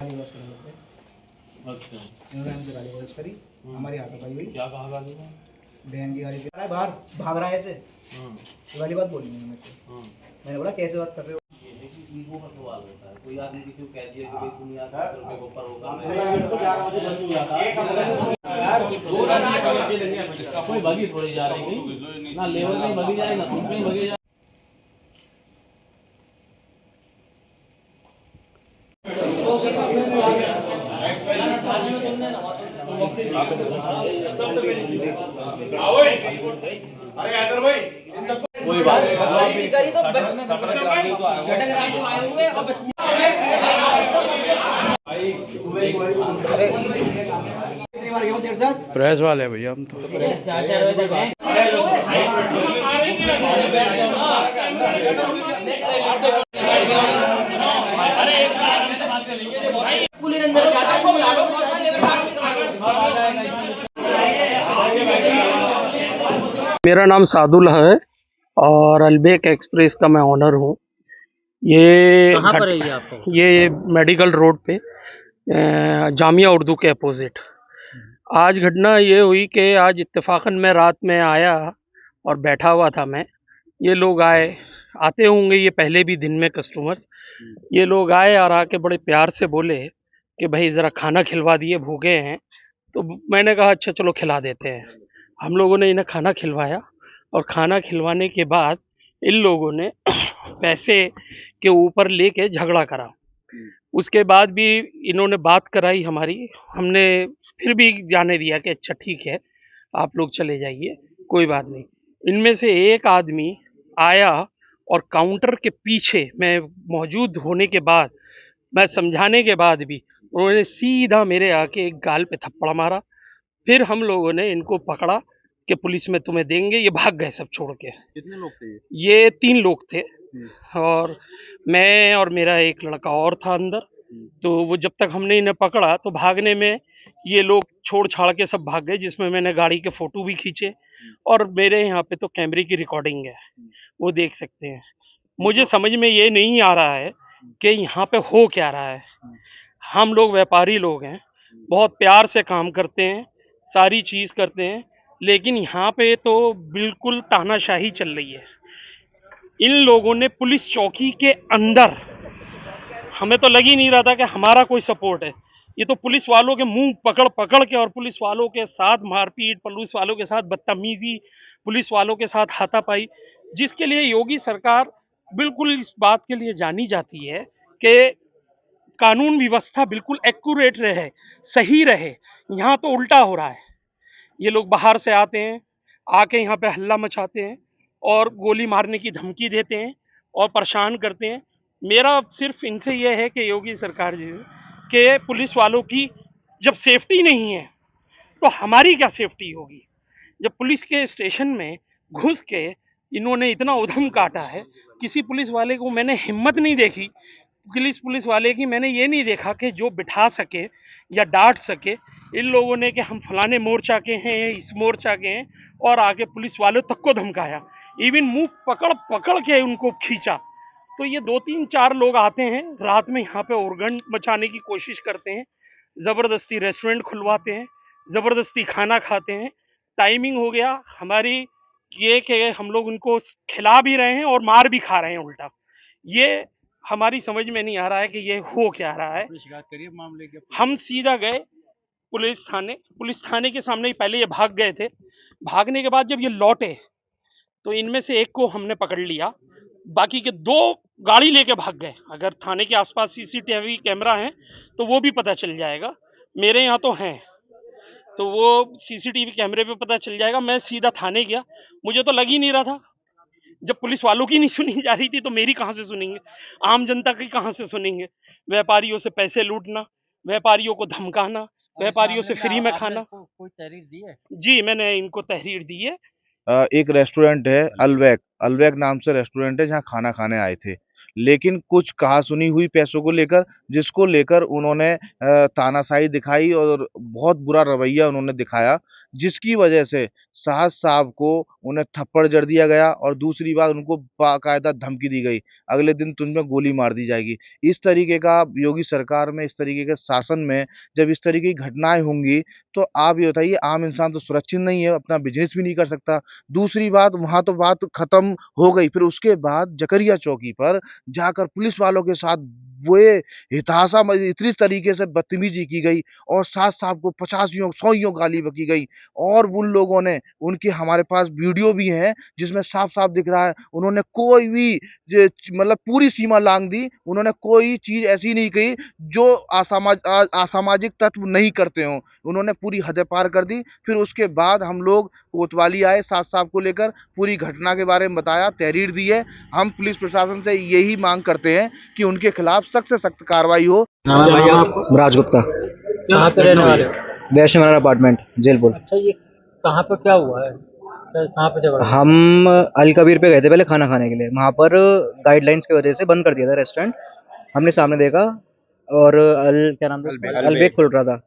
गाली गलौज करने लग गए। अच्छा, इन्होंने हमसे गाली गलौज करी, हमारी हाथापाई हुई। क्या कहा गाली में? बहन की गाली दे रहा है, बाहर भाग रहा है ऐसे, ये वाली बात बोली मैंने मुझसे। मैंने बोला कैसे बात कर रहे हो? ये है कि ईगो का सवाल होता है। कोई आदमी किसी को कह दिया कि भाई तुम यहाँ 10 रुपए के ऊपर होगा, कोई भगी थोड़ी जा रही थी ना, लेबर में भगी जाए ना सूट में भगी जाए। अरे हैदर भाई कोई बात प्रेस वाले भैया हम तो मेरा नाम सादुल है और अलबेक एक्सप्रेस का मैं ऑनर हूँ। ये कहाँ पर है ये आपको? ये मेडिकल रोड पे जामिया उर्दू के अपोजिट। आज घटना ये हुई कि आज इत्तेफाकन मैं रात में आया और बैठा हुआ था मैं, ये लोग आते होंगे ये पहले भी दिन में कस्टमर्स, ये लोग आए और आके बड़े प्यार से बोले कि भाई ज़रा खाना खिलवा दिए, भूखे हैं। तो मैंने कहा अच्छा चलो खिला देते हैं। हम लोगों ने इन्हें खाना खिलवाया और खाना खिलवाने के बाद इन लोगों ने पैसे के ऊपर लेके झगड़ा करा। उसके बाद भी इन्होंने बात कराई हमारी, हमने फिर भी जाने दिया कि अच्छा ठीक है आप लोग चले जाइए, कोई बात नहीं। इनमें से एक आदमी आया और काउंटर के पीछे मैं मौजूद होने के बाद, मैं समझाने के बाद भी उन्होंने सीधा मेरे आके एक गाल पे थप्पड़ मारा। फिर हम लोगों ने इनको पकड़ा कि पुलिस में तुम्हें देंगे, ये भाग गए सब छोड़ के। कितने लोग थे ये 3 लोग थे और मैं और मेरा एक लड़का और था अंदर। तो वो जब तक हमने इन्हें पकड़ा तो भागने में ये लोग छोड़ छाड़ के सब भाग गए, जिसमें मैंने गाड़ी के फोटो भी खींचे और मेरे यहाँ पे तो कैमरे की रिकॉर्डिंग है, वो देख सकते हैं। मुझे समझ में ये नहीं आ रहा है कि यहाँ पे हो क्या रहा है। हम लोग व्यापारी लोग हैं, बहुत प्यार से काम करते हैं, सारी चीज़ करते हैं, लेकिन यहाँ पे तो बिल्कुल तानाशाही चल रही है। इन लोगों ने पुलिस चौकी के अंदर, हमें तो लग ही नहीं रहा था कि हमारा कोई सपोर्ट है। ये तो पुलिस वालों के मुंह पकड़ पकड़ के और पुलिस वालों के साथ मारपीट, पुलिस वालों के साथ बदतमीजी, पुलिस वालों के साथ हाथापाई, जिसके लिए योगी सरकार बिल्कुल इस बात के लिए जानी जाती है कि कानून व्यवस्था बिल्कुल एक्यूरेट रहे, सही रहे। यहाँ तो उल्टा हो रहा है। ये लोग बाहर से आते हैं, आके यहाँ पे हल्ला मचाते हैं और गोली मारने की धमकी देते हैं और परेशान करते हैं। मेरा सिर्फ इनसे ये है कि योगी सरकार जी के पुलिस वालों की जब सेफ्टी नहीं है तो हमारी क्या सेफ्टी होगी। जब पुलिस के स्टेशन में घुस के इन्होंने इतना उधम काटा है, किसी पुलिस वाले को मैंने हिम्मत नहीं देखी, पुलिस वाले की मैंने ये नहीं देखा कि जो बिठा सके या डांट सके। इन लोगों ने कि हम फलाने मोर्चा के हैं, इस मोर्चा के हैं, और आगे पुलिस वालों तक को धमकाया, इवन मुंह पकड़ पकड़ के उनको खींचा। तो ये 2-3-4 लोग आते हैं रात में यहाँ पे उर्गन मचाने की कोशिश करते हैं, जबरदस्ती रेस्टोरेंट खुलवाते हैं, जबरदस्ती खाना खाते हैं। टाइमिंग हो गया हमारी ये कि हम लोग उनको खिला भी रहे हैं और मार भी खा रहे हैं उल्टा। ये हमारी समझ में नहीं आ रहा है कि ये हो क्या रहा है। शिकायत करिए मामले की। हम सीधा गए पुलिस थाने के सामने ही पहले ये भाग गए थे। भागने के बाद जब ये लौटे तो इनमें से एक को हमने पकड़ लिया, बाकी के 2 गाड़ी लेके भाग गए। अगर थाने के आसपास सीसीटीवी कैमरा है तो वो भी पता चल जाएगा, मेरे यहाँ तो हैं, तो वो सीसीटीवी कैमरे पे पता चल जाएगा। मैं सीधा थाने गया, मुझे तो लग ही नहीं रहा था, जब पुलिस वालों की नहीं सुनी जा रही थी तो मेरी कहाँ से सुनेंगे, आम जनता की कहाँ से सुनेंगे। व्यापारियों से पैसे लूटना, व्यापारियों को धमकाना, व्यापारियों से फ्री में खाना। कोई तहरीर दी है? जी मैंने इनको तहरीर दी है। एक रेस्टोरेंट है अलवैक नाम से रेस्टोरेंट है, जहाँ खाना खाने आए थे लेकिन कुछ कहा-सुनी हुई पैसों को लेकर, जिसको लेकर उन्होंने तानाशाही दिखाई और बहुत बुरा रवैया उन्होंने दिखाया, जिसकी वजह से साहस साहब को उन्हें थप्पड़ जड़ दिया गया और दूसरी बात उनको बाकायदा धमकी दी गई, अगले दिन तुम पे गोली मार दी जाएगी। इस तरीके का योगी सरकार में, इस तरीके के शासन में जब इस तरीके की घटनाएँ होंगी, तो आप ये बताइए आम इंसान तो सुरक्षित नहीं है, अपना बिज़नेस भी नहीं कर सकता। दूसरी बात वहाँ तो बात खत्म हो गई, फिर उसके बाद जकरिया चौकी पर जाकर पुलिस वालों के साथ वो इतनी तरीके से बदतमीजी की गई और साथ साहब को 50 100 गाली बकी गई और उन लोगों ने उनकी हमारे पास वीडियो भी है जिसमें साफ-साफ दिख रहा है उन्होंने कोई भी मतलब पूरी सीमा लांघ दी। उन्होंने कोई चीज़ ऐसी नहीं कही जो असामाजिक तत्व नहीं करते हों। उन्होंने पूरी हदें पार कर दी। फिर उसके बाद हम लोग कोतवाली आए साथ साहब को लेकर, पूरी घटना के बारे में बताया, तहरीर दी है। हम पुलिस प्रशासन से यही मांग करते हैं कि उनके खिलाफ सख्त से सख्त कार्रवाई हो। नाम है भैया आपको? राज गुप्ता, कहाँ पे रहने वाले हो? वैष्णव नगर अपार्टमेंट, जैलपुर। अच्छा, ये कहाँ पे क्या हुआ है? कहाँ पे झगड़ा हुआ? हम अल कबीर पे गए थे पहले खाना खाने के लिए। वहाँ पर गाइडलाइंस की वजह से बंद कर दिया था रेस्टोरेंट। हमने सामने देखा और क्या नाम था उसका? अलबेग खुल रहा था।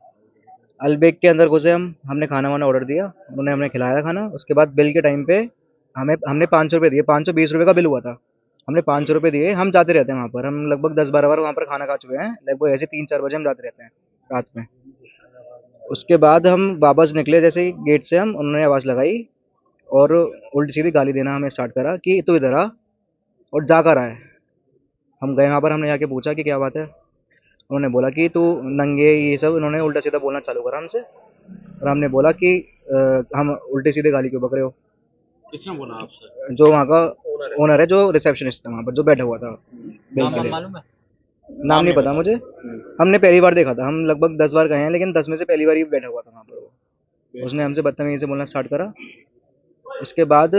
अलबेग के अंदर घुसे हमने खाना वाना ऑर्डर दिया, उन्होंने हमें खिलाया खाना। उसके बाद बिल के टाइम पे हमने 500 रुपये दिए, 520 रुपये का बिल हुआ था। हमने 500 रुपये दिए। हम जाते रहते हैं वहाँ पर, हम लगभग 10-12 बार वहाँ पर खाना खा चुके हैं। लगभग ऐसे 3-4 बजे हम जाते रहते हैं रात में। उसके बाद हम वापस निकले जैसे ही गेट से, उन्होंने आवाज़ लगाई और उल्टी सीधी गाली देना हमें स्टार्ट करा कि तू इधर आ और जा कर आए। हम गए वहाँ पर, हमने जाके पूछा कि क्या बात है। उन्होंने बोला कि तू नंगे ये सब, उन्होंने उल्टा सीधा बोलना चालू करा हमसे और हमने बोला कि हम उल्टे सीधे गाली क्यों बक रहे हो। किसने बोला आपसे? जो वहाँ का ओनर है, जो रिसेप्शनिस्ट था वहाँ पर, जो बैठा हुआ था बिल के नाम लिए। मालूम है? नाम नहीं पता मुझे। हमने पहली बार देखा था, हम लगभग 10 बार गए हैं, लेकिन 10 में से पहली बार ही बैठा हुआ था वहाँ पर वो। उसने हमसे बदतमीजी से बोलना स्टार्ट करा। उसके बाद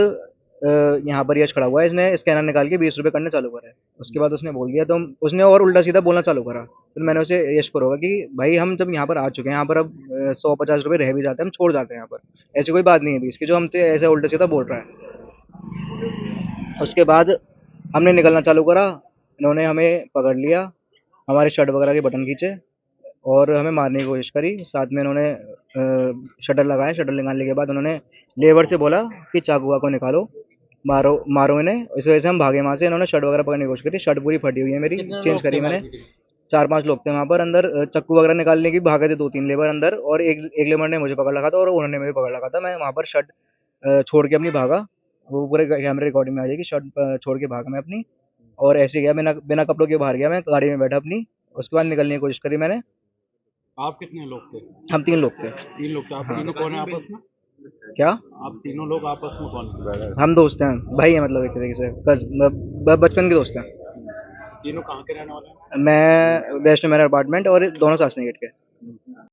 यहाँ पर यश खड़ा हुआ है, इसने स्कैनर निकाल के 20 रुपये करने चालू करे। उसके बाद उसने बोल दिया तो उसने और उल्टा सीधा बोलना चालू करा। फिर मैंने उसे यश को रोका कि भाई हम जब यहाँ पर आ चुके हैं, यहाँ पर अब 100-50 रुपये रह भी जाते हैं, हम छोड़ जाते हैं यहाँ पर। ऐसी कोई बात नहीं है भी इसकी जो हमसे ऐसे उल्टा सीधा बोल रहा है। उसके बाद हमने निकलना चालू करा, इन्होंने हमें पकड़ लिया, हमारे शर्ट वगैरह के बटन खींचे और हमें मारने की कोशिश करी। साथ में इन्होंने शटर लगाया। शटर लगाने के बाद उन्होंने लेबर से बोला कि चाकू वाकू निकालो, मारो मारो इन्हें। इस वजह से हम भागे वहाँ से। इन्होंने शर्ट वगैरह पकड़ने की कोशिश करी। शर्ट पूरी फटी हुई है मेरी, कितने चेंज लोग करी थे मैंने। मारपीट में? 4-5 लोग थे वहाँ पर अंदर। चाकू वगैरह निकालने की भागे थे 2-3 लेबर अंदर और एक लेबर ने मुझे पकड़ रखा था और उन्होंने मुझे पकड़ रखा था। मैं वहाँ पर शर्ट छोड़ के अपनी भागा। वो पूरे कैमरे रिकॉर्डिंग में आ जाएगी। शर्ट छोड़ के भागा मैं अपनी और ऐसे गया, बिना बिना कपड़ों के बाहर गया। मैं गाड़ी में बैठा अपनी। उसके बाद निकलने की कोशिश करी मैंने। आप कितने लोग थे? हम 3 लोग थे। 3 लोग थे। आप तीनों कौन है आपस में? क्या? आप तीनों लोग आपस में कौन है? हम दोस्त हैं, भाई हैं, मतलब एक तरीके से बचपन के दोस्त हैं। तीनों कहाँ के रहने वाले हैं? मैं वैष्णव नगर अपार्टमेंट और दोनों सासनी गेट के।